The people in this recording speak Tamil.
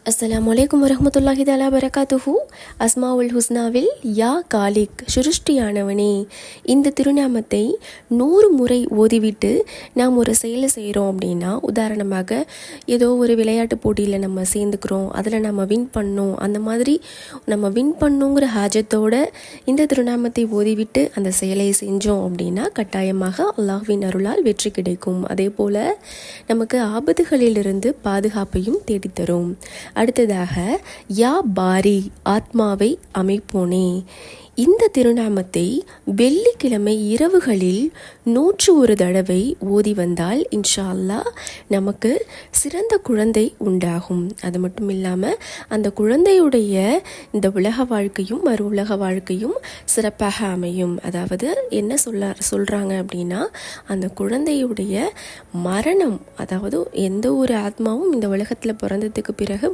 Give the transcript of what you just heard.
அஸ்ஸலாமு அலைக்கும் வரஹ்மத்துல்லாஹி தஆலா பரகாத்துஹு. அஸ்மாவுல் ஹுஸ்னாவில் யா காலிக், சிருஷ்டியானவனே, இந்த திருநாமத்தை 100 முறை ஓதிவிட்டு நாம் ஒரு செயலை செய்கிறோம் அப்படின்னா, உதாரணமாக ஏதோ ஒரு விளையாட்டு போட்டியில் நம்ம சேர்ந்துக்கிறோம், அதில் நம்ம வின் பண்ணோம், அந்த மாதிரி நம்ம வின் பண்ணோங்கிற ஹாஜத்தோட இந்த திருநாமத்தை ஓதிவிட்டு அந்த செயலை செஞ்சோம் அப்படின்னா கட்டாயமாக அல்லாஹ்வின் அருளால் வெற்றி கிடைக்கும். அதே போல் நமக்கு ஆபத்துகளிலிருந்து பாதுகாப்பையும் தேடித்தரும். அடுத்ததாக யா பாரி, ஆத்மாவை அமைப்போனே, இந்த திருநாமத்தை வெள்ளிக்கிழமை இரவுகளில் 101 தடவை ஓதி வந்தால் இன்ஷா அல்லாஹ் நமக்கு சிறந்த குழந்தை உண்டாகும். அது மட்டும் இல்லாமல் அந்த குழந்தையுடைய இந்த உலக வாழ்க்கையும் மறு உலக வாழ்க்கையும் சிறப்பாக அமையும். அதாவது என்ன சொல்கிறாங்க அப்படின்னா, அந்த குழந்தையுடைய மரணம், அதாவது எந்த ஒரு ஆத்மாவும் இந்த உலகத்தில் பிறந்ததுக்கு பிறகு